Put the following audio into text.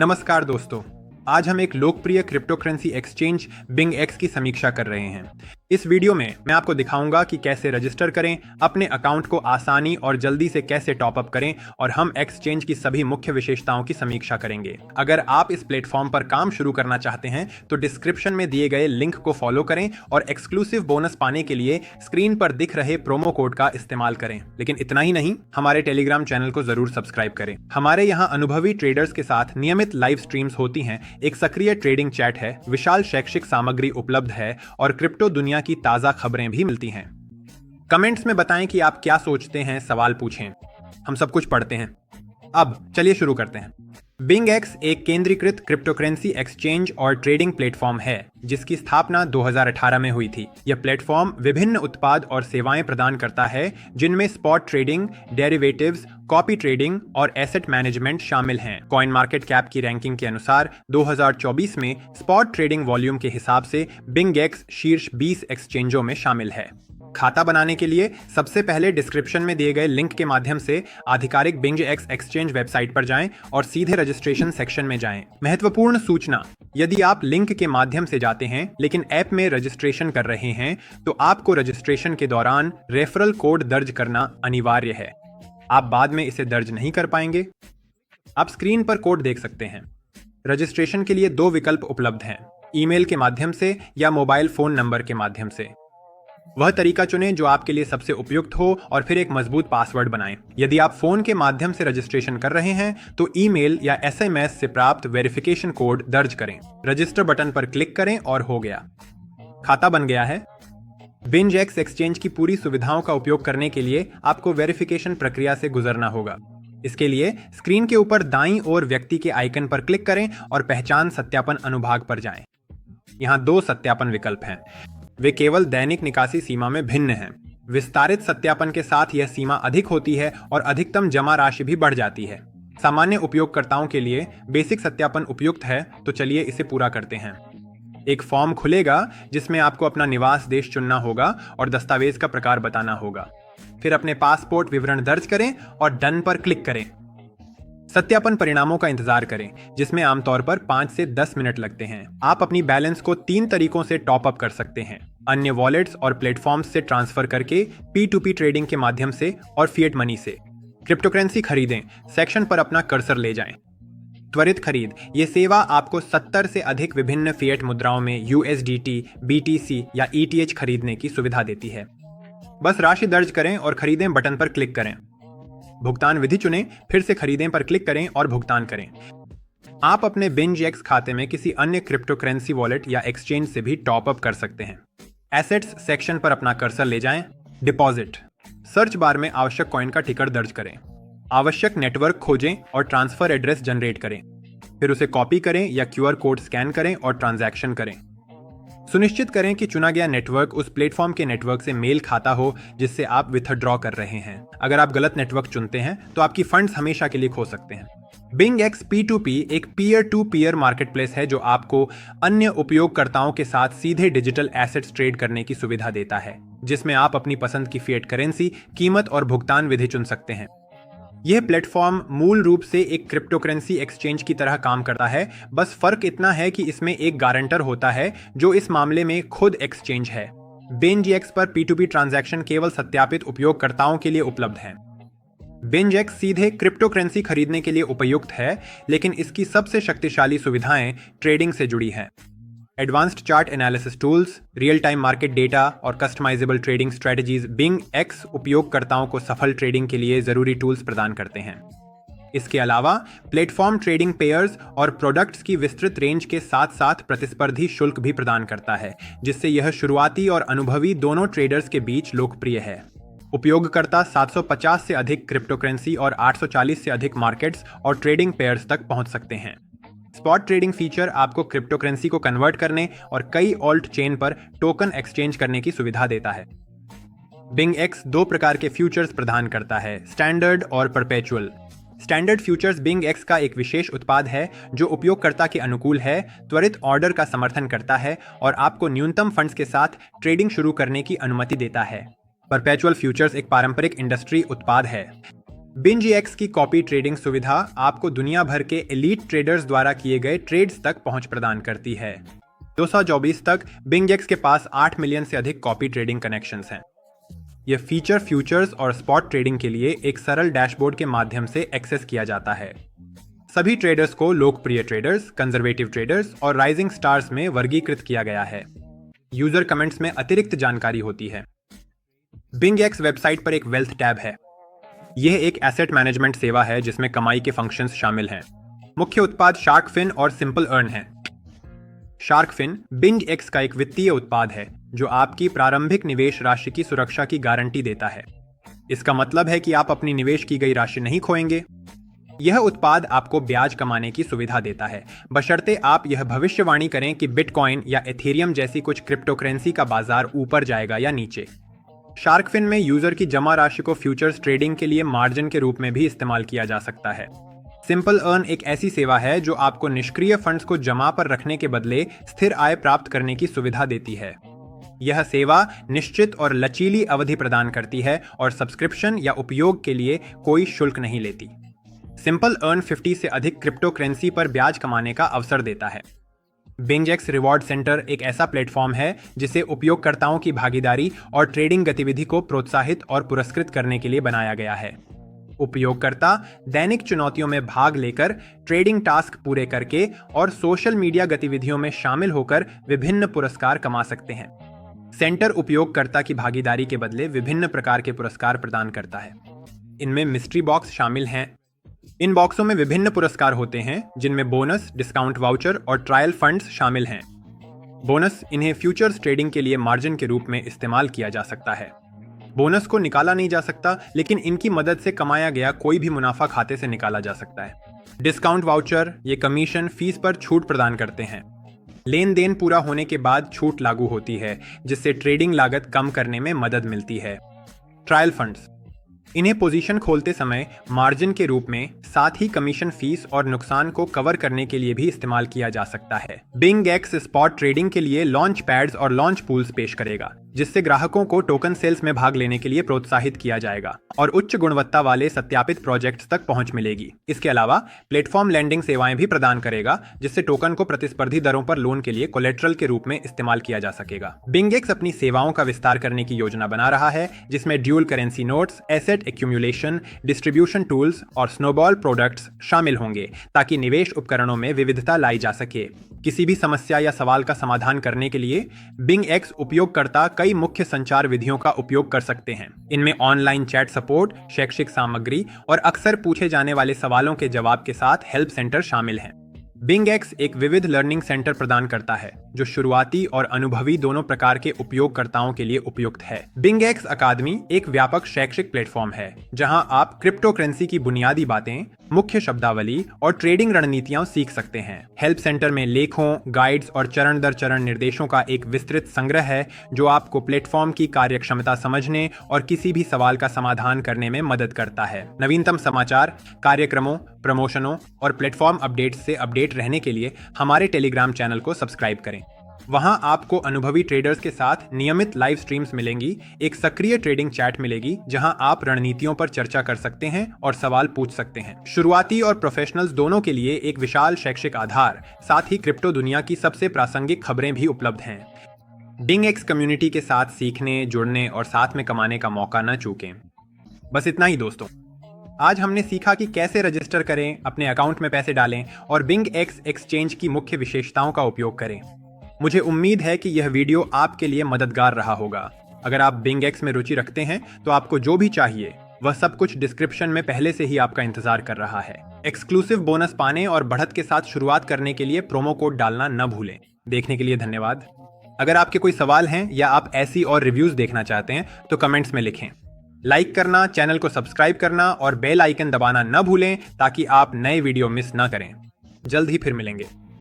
नमस्कार दोस्तों, आज हम एक लोकप्रिय क्रिप्टोकरेंसी एक्सचेंज BingX की समीक्षा कर रहे हैं। इस वीडियो में मैं आपको दिखाऊंगा कि कैसे रजिस्टर करें, अपने अकाउंट को आसानी और जल्दी से कैसे टॉपअप करें और हम एक्सचेंज की सभी मुख्य विशेषताओं की समीक्षा करेंगे। अगर आप इस प्लेटफॉर्म पर काम शुरू करना चाहते हैं तो डिस्क्रिप्शन में दिए गए लिंक को फॉलो करें और एक्सक्लूसिव बोनस पाने के लिए स्क्रीन पर दिख रहे प्रोमो कोड का इस्तेमाल करें। लेकिन इतना ही नहीं, हमारे टेलीग्राम चैनल को जरूर सब्सक्राइब करें। हमारे यहाँ अनुभवी ट्रेडर्स के साथ नियमित लाइव स्ट्रीम्स होती हैं, एक सक्रिय ट्रेडिंग चैट है, विशाल शैक्षिक सामग्री उपलब्ध है और क्रिप्टो दुनिया की ताजा खबरें भी मिलती हैं। कमेंट्स में बताएं कि आप क्या सोचते हैं, सवाल पूछें, हम सब कुछ पढ़ते हैं। अब चलिए शुरू करते हैं। BingX एक केंद्रीकृत क्रिप्टोकरेंसी एक्सचेंज और ट्रेडिंग प्लेटफॉर्म है जिसकी स्थापना 2018 में हुई थी। यह प्लेटफॉर्म विभिन्न उत्पाद और सेवाएं प्रदान करता है जिनमें spot trading, derivatives, copy trading और एसेट मैनेजमेंट शामिल हैं। कॉइन मार्केट कैप की रैंकिंग के अनुसार 2024 में स्पॉट ट्रेडिंग वॉल्यूम के हिसाब से BingX शीर्ष 20 एक्सचेंजों में शामिल है। खाता बनाने के लिए सबसे पहले डिस्क्रिप्शन में दिए गए लिंक के माध्यम से आधिकारिक BingX एक्सचेंज वेबसाइट पर जाएं और सीधे रजिस्ट्रेशन सेक्शन में जाएं। महत्वपूर्ण सूचना, यदि आप लिंक के माध्यम से जाते हैं लेकिन ऐप में रजिस्ट्रेशन कर रहे हैं तो आपको रजिस्ट्रेशन के दौरान रेफरल कोड दर्ज करना अनिवार्य है। आप बाद में इसे दर्ज नहीं कर पाएंगे। आप स्क्रीन पर कोड देख सकते हैं। रजिस्ट्रेशन के लिए 2 विकल्प उपलब्ध हैं, ईमेल के माध्यम से या मोबाइल फोन नंबर के माध्यम से। वह तरीका चुनें जो आपके लिए सबसे उपयुक्त हो और फिर एक मजबूत पासवर्ड बनाएं। यदि आप फोन के माध्यम से रजिस्ट्रेशन कर रहे हैं तो ईमेल या SMS से प्राप्त वेरिफिकेशन कोड दर्ज करें। रजिस्टर बटन पर क्लिक करें और हो गया, खाता बन गया है। BingX एक्सचेंज की पूरी सुविधाओं का उपयोग करने के लिए आपको वेरिफिकेशन प्रक्रिया से गुजरना होगा। इसके लिए स्क्रीन के ऊपर दाईं ओर व्यक्ति के आइकन पर क्लिक करें और पहचान सत्यापन अनुभाग पर जाएं। यहाँ 2 सत्यापन विकल्प हैं। वे केवल दैनिक निकासी सीमा में भिन्न हैं। विस्तारित सत्यापन के साथ यह सीमा अधिक होती है और अधिकतम जमा राशि भी बढ़ जाती है। सामान्य उपयोगकर्ताओं के लिए बेसिक सत्यापन उपयुक्त है, तो चलिए इसे पूरा करते हैं। एक फॉर्म खुलेगा जिसमें आपको अपना निवास देश चुनना होगा और दस्तावेज का प्रकार बताना होगा। फिर अपने पासपोर्ट विवरण दर्ज करें और डन पर क्लिक करें। सत्यापन परिणामों का इंतजार करें, जिसमें आमतौर पर 5 से 10 मिनट लगते हैं। आप अपनी बैलेंस को 3 तरीकों से टॉप अप कर सकते हैं, अन्य वॉलेट्स और प्लेटफॉर्म्स से ट्रांसफर करके, P2P ट्रेडिंग के माध्यम से और फिएट मनी से। क्रिप्टोकरेंसी खरीदें सेक्शन पर अपना कर्सर ले जाएं। त्वरित खरीद, ये सेवा आपको 70 से अधिक विभिन्न फिएट मुद्राओं में USDT, BTC या ETH खरीदने की सुविधा देती है। बस राशि दर्ज करें और खरीदें बटन पर क्लिक करें। भुगतान विधि चुनें, फिर से खरीदें पर क्लिक करें और भुगतान करें। आप अपने BingX खाते में किसी अन्य क्रिप्टोकरेंसी वॉलेट या एक्सचेंज से भी टॉप अप कर सकते हैं। एसेट्स सेक्शन पर अपना कर्सर ले जाएं। डिपॉजिट, सर्च बार में आवश्यक कॉइन का टिकर दर्ज करें। आवश्यक नेटवर्क खोजें और ट्रांसफर एड्रेस जनरेट करें। फिर उसे कॉपी करें या QR कोड स्कैन करें और ट्रांजैक्शन करें। सुनिश्चित करें कि चुना गया नेटवर्क उस प्लेटफॉर्म के नेटवर्क से मेल खाता हो जिससे आप विथड्रॉ कर रहे हैं। अगर आप गलत नेटवर्क चुनते हैं तो आपकी फंड्स हमेशा के लिए खो सकते हैं। BingX P2P एक पीयर टू पीयर मार्केटप्लेस है जो आपको अन्य उपयोगकर्ताओं के साथ सीधे डिजिटल एसेट्स ट्रेड करने की सुविधा देता है, जिसमें आप अपनी पसंद की फिएट करेंसी, कीमत और भुगतान विधि चुन सकते हैं। यह प्लेटफॉर्म मूल रूप से एक क्रिप्टोकरेंसी एक्सचेंज की तरह काम करता है, बस फर्क इतना है कि इसमें एक गारंटर होता है जो इस मामले में खुद एक्सचेंज है। BingX पर P2P ट्रांजैक्शन केवल सत्यापित उपयोगकर्ताओं के लिए उपलब्ध है। BingX सीधे क्रिप्टोकरेंसी खरीदने के लिए उपयुक्त है, लेकिन इसकी सबसे शक्तिशाली सुविधाएं ट्रेडिंग से जुड़ी हैं। Advanced chart analysis tools, real time market data और कस्टमाइजेबल ट्रेडिंग स्ट्रेटजीज BingX उपयोगकर्ताओं को सफल ट्रेडिंग के लिए जरूरी टूल्स प्रदान करते हैं। इसके अलावा प्लेटफॉर्म ट्रेडिंग पेयर्स और प्रोडक्ट्स की विस्तृत रेंज के साथ साथ प्रतिस्पर्धी शुल्क भी प्रदान करता है, जिससे यह शुरुआती और अनुभवी दोनों ट्रेडर्स के बीच लोकप्रिय है। उपयोगकर्ता 750 से अधिक क्रिप्टोकरेंसी और 840 से अधिक मार्केट्स और ट्रेडिंग पेयर्स तक पहुंच सकते हैं। स्पॉट ट्रेडिंग फीचर आपको क्रिप्टोकरेंसी को कन्वर्ट करने और कई ऑल्ट चेन पर टोकन एक्सचेंज करने की सुविधा देता है। BingX 2 प्रकार के फ्यूचर्स प्रदान करता है, स्टैंडर्ड और परपेचुअल। स्टैंडर्ड फ्यूचर्स BingX का एक विशेष उत्पाद है जो उपयोगकर्ता के अनुकूल है, त्वरित ऑर्डर का समर्थन करता है और आपको न्यूनतम फंड्स के साथ ट्रेडिंग शुरू करने की अनुमति देता है। परपेचुअल फ्यूचर्स एक पारंपरिक इंडस्ट्री उत्पाद है। BingEx की कॉपी ट्रेडिंग सुविधा आपको दुनिया भर के एलीट ट्रेडर्स द्वारा किए गए ट्रेड्स तक पहुंच प्रदान करती है। 2024 तक BingEx के पास 8 मिलियन से अधिक कॉपी ट्रेडिंग कनेक्शंस हैं। यह फीचर फ्यूचर्स और स्पॉट ट्रेडिंग के लिए एक सरल डैशबोर्ड के माध्यम से एक्सेस किया जाता है। सभी ट्रेडर्स को लोकप्रिय ट्रेडर्स, कंजर्वेटिव ट्रेडर्स और राइजिंग स्टार्स में वर्गीकृत किया गया है। यूजर कमेंट्स में अतिरिक्त जानकारी होती है। BingEx वेबसाइट पर एक वेल्थ टैब है। यह एक एसेट मैनेजमेंट सेवा है जिसमें कमाई के फंक्शंस शामिल हैं। मुख्य उत्पाद शार्कफिन और सिंपल अर्न हैं। शार्कफिन BingEx का एक वित्तीय उत्पाद है जो आपकी प्रारंभिक निवेश राशि की सुरक्षा की गारंटी देता है। इसका मतलब है कि आप अपनी निवेश की गई राशि नहीं खोएंगे। यह उत्पाद आपको ब्याज कमाने की सुविधा देता है, बशर्ते आप यह भविष्यवाणी करें कि बिटकॉइन या एथेरियम जैसी कुछ क्रिप्टोकरेंसी का बाजार ऊपर जाएगा या नीचे। शार्कफिन में यूजर की जमा राशि को फ्यूचर्स ट्रेडिंग के लिए मार्जिन के रूप में भी इस्तेमाल किया जा सकता है। सिंपल अर्न एक ऐसी सेवा है जो आपको निष्क्रिय फंड्स को जमा पर रखने के बदले स्थिर आय प्राप्त करने की सुविधा देती है। यह सेवा निश्चित और लचीली अवधि प्रदान करती है और सब्सक्रिप्शन या उपयोग के लिए कोई शुल्क नहीं लेती। सिंपल अर्न 50 से अधिक क्रिप्टो करेंसी पर ब्याज कमाने का अवसर देता है। BingEx रिवॉर्ड सेंटर एक ऐसा प्लेटफॉर्म है जिसे उपयोगकर्ताओं की भागीदारी और ट्रेडिंग गतिविधि को प्रोत्साहित और पुरस्कृत करने के लिए बनाया गया है। उपयोगकर्ता दैनिक चुनौतियों में भाग लेकर, ट्रेडिंग टास्क पूरे करके और सोशल मीडिया गतिविधियों में शामिल होकर विभिन्न पुरस्कार कमा सकते हैं। सेंटर उपयोगकर्ता की भागीदारी के बदले विभिन्न प्रकार के पुरस्कार प्रदान करता है। इनमें मिस्ट्री बॉक्स शामिल हैं। इन बॉक्सों में विभिन्न पुरस्कार होते हैं जिनमें बोनस, डिस्काउंट वाउचर और ट्रायल फंड्स शामिल हैं। बोनस इन्हें फ्यूचर्स ट्रेडिंग के लिए मार्जिन के रूप में इस्तेमाल किया जा सकता है। बोनस को निकाला नहीं जा सकता, लेकिन इनकी मदद से कमाया गया कोई भी मुनाफा खाते से निकाला जा सकता है। डिस्काउंट वाउचर ये कमीशन फीस पर छूट प्रदान करते हैं। लेन देन पूरा होने के बाद छूट लागू होती है, जिससे ट्रेडिंग लागत कम करने में मदद मिलती है। ट्रायल फंड्स इन्हें पोजीशन खोलते समय मार्जिन के रूप में, साथ ही कमीशन फीस और नुकसान को कवर करने के लिए भी इस्तेमाल किया जा सकता है। BingEx स्पॉट ट्रेडिंग के लिए लॉन्च पैड्स और लॉन्च पूल्स पेश करेगा, जिससे ग्राहकों को टोकन सेल्स में भाग लेने के लिए प्रोत्साहित किया जाएगा और उच्च गुणवत्ता वाले सत्यापित प्रोजेक्ट्स तक पहुंच मिलेगी। इसके अलावा प्लेटफॉर्म लेंडिंग सेवाएं भी प्रदान करेगा, जिससे टोकन को प्रतिस्पर्धी दरों पर लोन के लिए कोलेट्रल के रूप में इस्तेमाल किया जा सकेगा। BingEx अपनी सेवाओं का विस्तार करने की योजना बना रहा है, जिसमें dual currency notes, asset accumulation, distribution tools और स्नोबॉल प्रोडक्ट्स शामिल होंगे, ताकि निवेश उपकरणों में विविधता लाई जा सके। किसी भी समस्या या सवाल का समाधान करने के लिए BingEx उपयोगकर्ता कई मुख्य संचार विधियों का उपयोग कर सकते हैं। इनमें ऑनलाइन चैट सपोर्ट, शैक्षिक सामग्री और अक्सर पूछे जाने वाले सवालों के जवाब के साथ हेल्प सेंटर शामिल हैं। BingEx एक विविध लर्निंग सेंटर प्रदान करता है जो शुरुआती और अनुभवी दोनों प्रकार के उपयोगकर्ताओं के लिए उपयुक्त है। BingEx अकादमी एक व्यापक शैक्षिक प्लेटफॉर्म है जहां आप क्रिप्टो करेंसी की बुनियादी बातें, मुख्य शब्दावली और ट्रेडिंग रणनीतियां सीख सकते हैं। हेल्प सेंटर में लेखों, गाइड्स और चरण दर चरण निर्देशों का एक विस्तृत संग्रह है जो आपको प्लेटफॉर्म की कार्यक्षमता समझने और किसी भी सवाल का समाधान करने में मदद करता है। नवीनतम समाचार, कार्यक्रमों, प्रमोशनों और प्लेटफॉर्म अपडेट्स से अपडेट रहने के लिए हमारे टेलीग्राम चैनल को सब्सक्राइब करें। वहां आपको अनुभवी ट्रेडर्स के साथ नियमित लाइव स्ट्रीम्स मिलेंगी, एक सक्रिय ट्रेडिंग चैट मिलेगी जहां आप रणनीतियों पर चर्चा कर सकते हैं और सवाल पूछ सकते हैं। शुरुआती और प्रोफेशनल्स दोनों के लिए एक विशाल शैक्षिक आधार, साथ ही क्रिप्टो दुनिया की सबसे प्रासंगिक खबरें भी उपलब्ध हैं। BingEx कम्युनिटी के साथ सीखने, जुड़ने और साथ में कमाने का मौका न चूकें। बस इतना ही दोस्तों। आज हमने सीखा कि कैसे रजिस्टर करें, अपने अकाउंट में पैसे डालें और BingEx एक्सचेंज की मुख्य विशेषताओं का उपयोग करें। मुझे उम्मीद है कि यह वीडियो आपके लिए मददगार रहा होगा। अगर आप BingEx में रुचि रखते हैं तो आपको जो भी चाहिए वह सब कुछ डिस्क्रिप्शन में पहले से ही आपका इंतजार कर रहा है। एक्सक्लूसिव बोनस पाने और बढ़त के साथ शुरुआत करने के लिए प्रोमो कोड डालना न भूलें। देखने के लिए धन्यवाद। अगर आपके कोई सवाल हैं या आप ऐसी और रिव्यूज देखना चाहते हैं तो कमेंट्स में लिखें। लाइक करना, चैनल को सब्सक्राइब करना और बेल आइकन दबाना न भूलें ताकि आप नए वीडियो मिस न करें। जल्द ही फिर मिलेंगे।